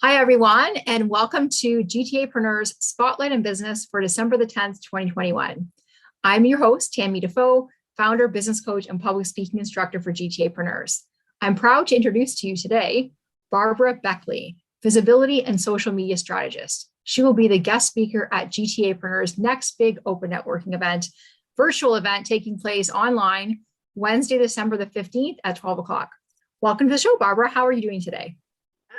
Hi, everyone, and welcome to GTApreneurs Spotlight in Business for December the 10th, 2021. I'm your host, Tammy Defoe, founder, business coach, and public speaking instructor for GTApreneurs. I'm proud to introduce to you today Barbara Beckley, visibility and social media strategist. She will be the guest speaker at GTApreneurs' next big open networking event, virtual event taking place online Wednesday, December the 15th at 12 o'clock. Welcome to the show, Barbara. How are you doing today?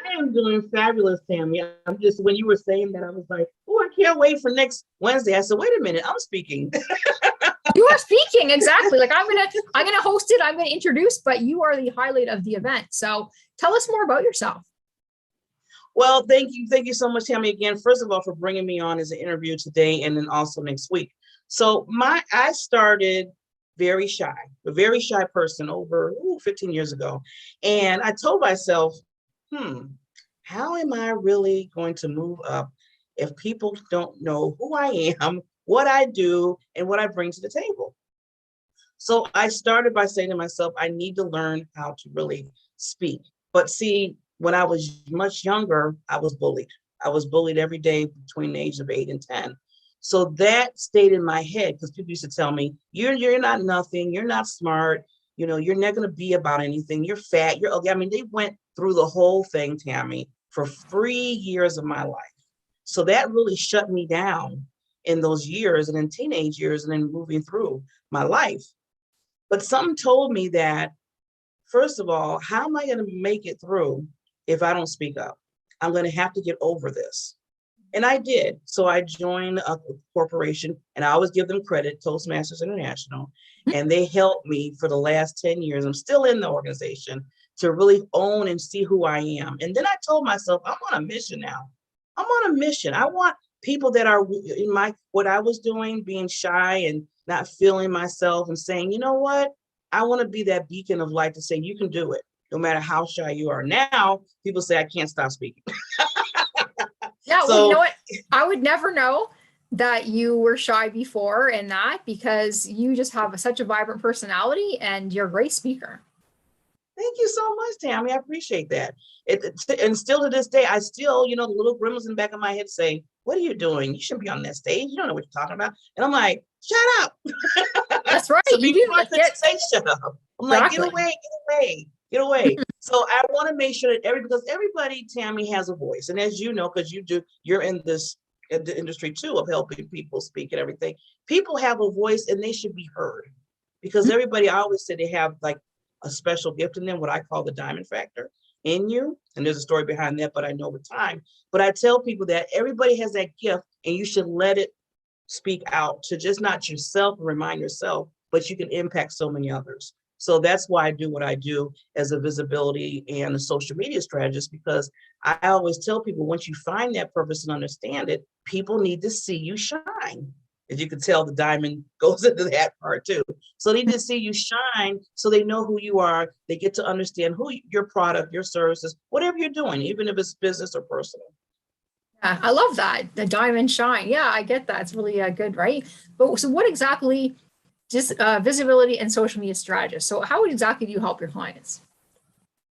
I am doing fabulous, Tammy. I'm just, when you were saying that, I was like, oh, I can't wait for next Wednesday. I said, wait a minute, I'm speaking. You are speaking, exactly. Like I'm gonna host it, I'm gonna introduce, but you are the highlight of the event. So tell us more about yourself. Well, thank you so much, Tammy, again, first of all, for bringing me on as an interview today and then also next week. So I started very shy, a very shy person over 15 years ago. And I told myself, how am I really going to move up if people don't know who I am, what I do, and what I bring to the table? So I started by saying to myself, I need to learn how to really speak. But see, when I was much younger, I was bullied. I was bullied every day between the age of 8 and 10. So that stayed in my head because people used to tell me, you're not nothing, you're not smart, you're not going to be about anything, you're fat, you're ugly. I mean, they went through the whole thing, Tammy, for 3 years of my life. So that really shut me down in those years and in teenage years and then moving through my life. But something told me that, first of all, how am I going to make it through if I don't speak up? I'm going to have to get over this. And I did. So I joined a corporation, and I always give them credit, Toastmasters International, and they helped me for the last 10 years. I'm still in the organization to really own and see who I am. And then I told myself, I'm on a mission now. I'm on a mission. I want people that are in what I was doing, being shy and not feeling myself and saying, you know what? I want to be that beacon of light to say, you can do it, no matter how shy you are. Now, people say I can't stop speaking. Yeah, well, you know what? I would never know that you were shy before and that because you just have such a vibrant personality and you're a great speaker. Thank you so much, Tammy. I appreciate that. And still to this day, I still, the little gremlins in the back of my head say, what are you doing? You shouldn't be on that stage. You don't know what you're talking about. And I'm like, shut up. That's right. So you didn't say shut up. I'm like, get away. So I want to make sure that because everybody, Tammy, has a voice. And as you know, because you're in the industry too of helping people speak and everything. People have a voice and they should be heard. Because everybody, I always say they have like a special gift in them, what I call the diamond factor in you. And there's a story behind that, but I know with time. But I tell people that everybody has that gift and you should let it speak out to just not yourself and remind yourself, but you can impact so many others. So that's why I do what I do as a visibility and a social media strategist, because I always tell people once you find that purpose and understand it, people need to see you shine. As you can tell, the diamond goes into that part too. So they need to see you shine so they know who you are. They get to understand your product, your services, whatever you're doing, even if it's business or personal. Yeah, I love that. The diamond shine. Yeah, I get that. It's really good, right? But so what exactly, just visibility and social media strategist. So how exactly do you help your clients?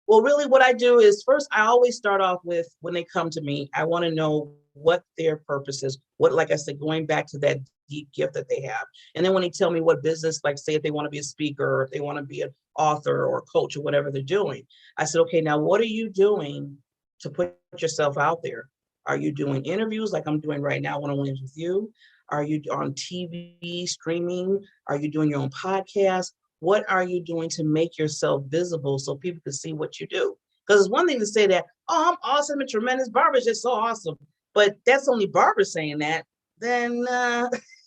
Well, really what I do is first, I always start off with when they come to me, I want to know what their purpose is. What, like I said, going back to that deep gift that they have. And then when they tell me what business, like say if they want to be a speaker or if they want to be an author or a coach or whatever they're doing, I said, okay, now what are you doing to put yourself out there? Are you doing interviews like I'm doing right now, one-on-ones with you? Are you on TV, streaming? Are you doing your own podcast? What are you doing to make yourself visible so people can see what you do? Because it's one thing to say that, oh, I'm awesome and tremendous. Barbara's just so awesome. But that's only Barbara saying that, then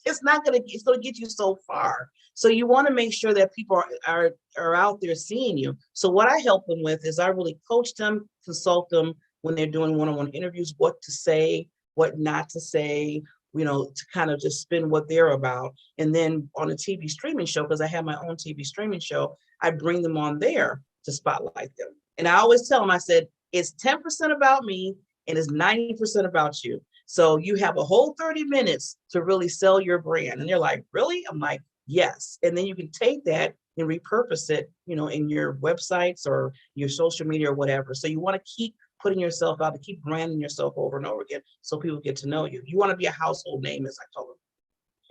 it's going to get you so far. So you want to make sure that people are out there seeing you. So what I help them with is I really coach them, consult them when they're doing one-on-one interviews, what to say, what not to say, to kind of just spin what they're about. And then on a TV streaming show, because I have my own TV streaming show, I bring them on there to spotlight them. And I always tell them, I said, it's 10% about me and it's 90% about you. So you have a whole 30 minutes to really sell your brand. And they're like, really? I'm like, yes. And then you can take that and repurpose it, in your websites or your social media or whatever. So you want to keep putting yourself out, to keep branding yourself over and over again so people get to know you. You want to be a household name, as I told them.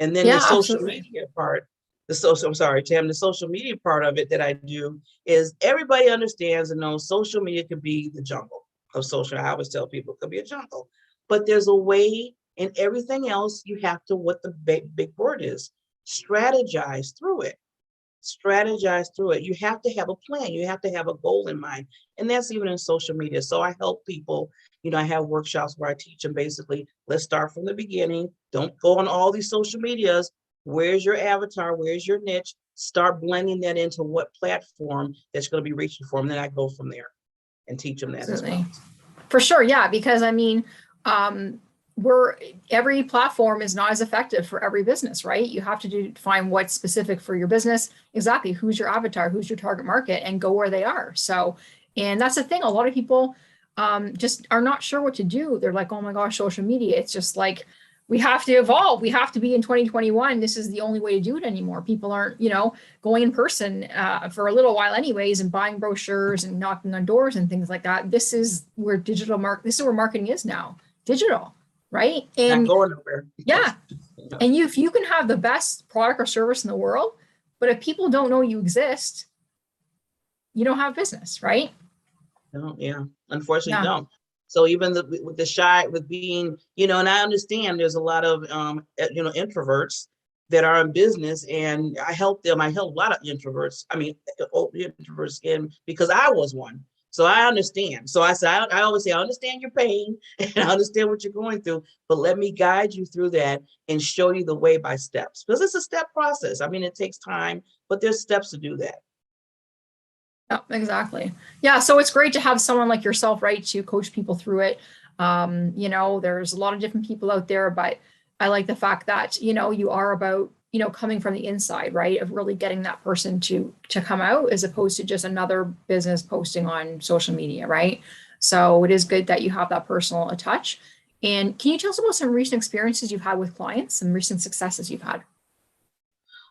And then the Yeah, social absolutely. media part, I'm sorry, Tam, the social media part of it that I do is everybody understands and knows social media can be the jungle of social. I always tell people it could be a jungle, but there's a way, and everything else you have to, what the big word is, strategize through it. Strategize through it. You have to have a plan. You have to have a goal in mind. And that's even in social media. So I help people, I have workshops where I teach them basically, let's start from the beginning. Don't go on all these social medias. Where's your avatar? Where's your niche? Start blending that into what platform that's going to be reaching for them. Then I go from there and teach them that as well. Absolutely. For sure. Yeah. Because I mean, every platform is not as effective for every business, right? You have to find what's specific for your business. Exactly. Who's your avatar? Who's your target market, and go where they are. So, and that's the thing. A lot of people just are not sure what to do. They're like, oh my gosh, social media. It's just like, we have to evolve. We have to be in 2021. This is the only way to do it anymore. People aren't, going in person for a little while anyways, and buying brochures and knocking on doors and things like that. This is where this is where marketing is now, digital, right? And not going nowhere. yeah. And if you can have the best product or service in the world, but if people don't know you exist, you don't have business, right? No, yeah, unfortunately, Yeah. don't. So even with the shy, with being, and I understand there's a lot of, introverts that are in business, and I help them. I help a lot of introverts. I mean, introverts because I was one. So I understand. So I say, I always say, I understand your pain and I understand what you're going through, but let me guide you through that and show you the way by steps, because it's a step process. I mean, it takes time, but there's steps to do that. Yeah, exactly. Yeah. So it's great to have someone like yourself, right, to coach people through it. There's a lot of different people out there, but I like the fact that, you are about, coming from the inside, right, of really getting that person to come out, as opposed to just another business posting on social media, right? So it is good that you have that personal touch. And can you tell us about some recent experiences you've had with clients, some recent successes you've had?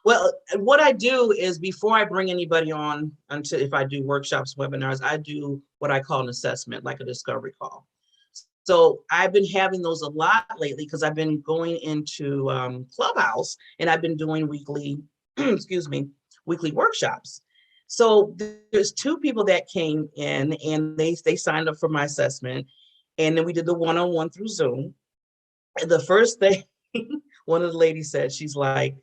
Well, what I do is, before I bring anybody on, until if I do workshops, webinars, I do what I call an assessment, like a discovery call. So I've been having those a lot lately because I've been going into Clubhouse, and I've been doing weekly, excuse me, weekly workshops. So there's two people that came in, and they signed up for my assessment, and then we did the one-on-one through Zoom. And the first thing one of the ladies said, she's like,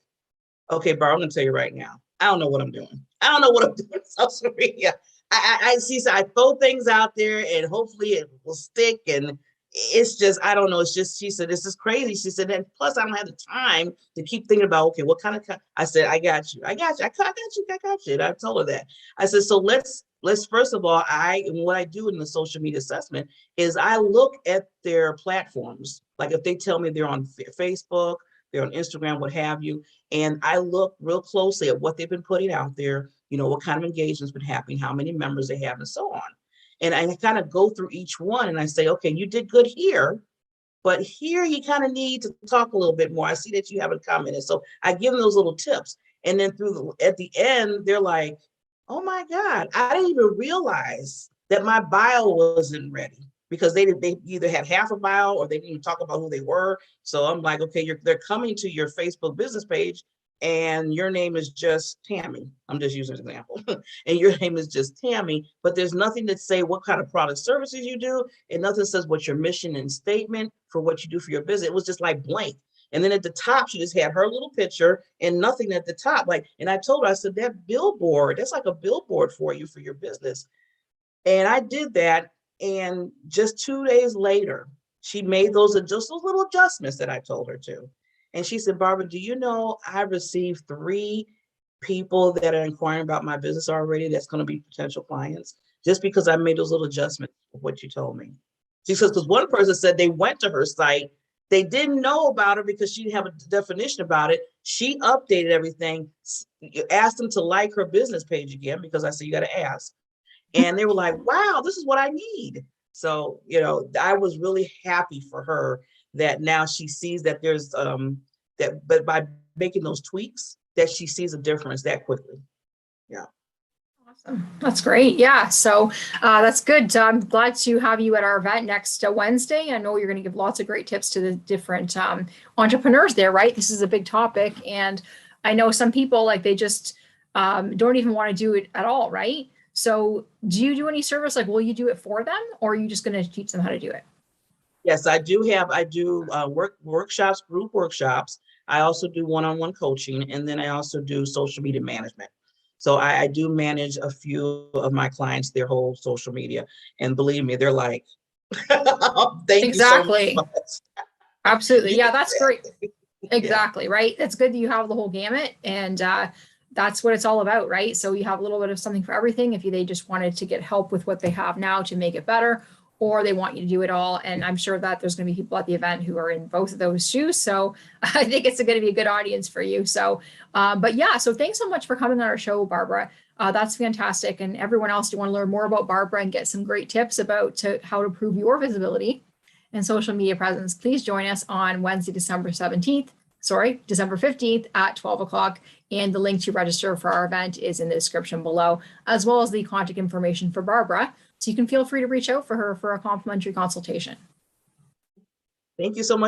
okay, Barb, I'm gonna tell you right now, I don't know what I'm doing. I don't know what I'm doing on social media. I see, so I throw things out there and hopefully it will stick. And it's just, I don't know. It's just, she said, this is crazy. She said, and plus I don't have the time to keep thinking about, okay, what kind of, I said, I got you. I got you. I got you. I got you. And I told her that. I said, so let's first of all, and what I do in the social media assessment is I look at their platforms. Like if they tell me they're on Facebook, they're on Instagram, what have you. And I look real closely at what they've been putting out there, what kind of engagement's been happening, how many members they have, and so on. And I kind of go through each one and I say, okay, you did good here, but here you kind of need to talk a little bit more. I see that you haven't commented. So I give them those little tips. And then at the end, they're like, oh my God, I didn't even realize that my bio wasn't ready, because they either had half a bio or they didn't even talk about who they were. So I'm like, okay, they're coming to your Facebook business page and your name is just Tammy. I'm just using an example. And your name is just Tammy, but there's nothing to say what kind of product services you do, and nothing says what's your mission and statement for what you do for your business. It was just like blank. And then at the top, she just had her little picture and nothing at the top. And I told her, I said, that billboard, that's like a billboard for you for your business. And I did that. And just 2 days later, she made those little adjustments that I told her to. And she said, Barbara, do you know I received 3 people that are inquiring about my business already that's going to be potential clients, just because I made those little adjustments of what you told me. She says, because one person said they went to her site, they didn't know about her because she didn't have a definition about it. She updated everything, asked them to like her business page again, because I said, you got to ask. And they were like, wow, this is what I need. So, I was really happy for her that now she sees that there's but by making those tweaks, that she sees a difference that quickly. Yeah. That's great. Yeah. So that's good. I'm glad to have you at our event next Wednesday. I know you're going to give lots of great tips to the different entrepreneurs there, right? This is a big topic. And I know some people like they just don't even want to do it at all, right? So do you do any service? Like, will you do it for them or are you just going to teach them how to do it? Yes, I do workshops, group workshops. I also do one-on-one coaching, and then I also do social media management. So I do manage a few of my clients, their whole social media. And believe me, they're like, thank you so Exactly. much. Absolutely. You Yeah, did that's great. that. Yeah. Exactly, right? It's good that you have the whole gamut and that's what it's all about, right? So you have a little bit of something for everything if they just wanted to get help with what they have now to make it better, or they want you to do it all. And I'm sure that there's going to be people at the event who are in both of those shoes. So I think it's going to be a good audience for you. So, but yeah, so thanks so much for coming on our show, Barbara. That's fantastic. And everyone else, do you want to learn more about Barbara and get some great tips about how to improve your visibility and social media presence, please join us on Wednesday, December 15th at 12 o'clock. And the link to register for our event is in the description below, as well as the contact information for Barbara. So you can feel free to reach out for her for a complimentary consultation. Thank you so much.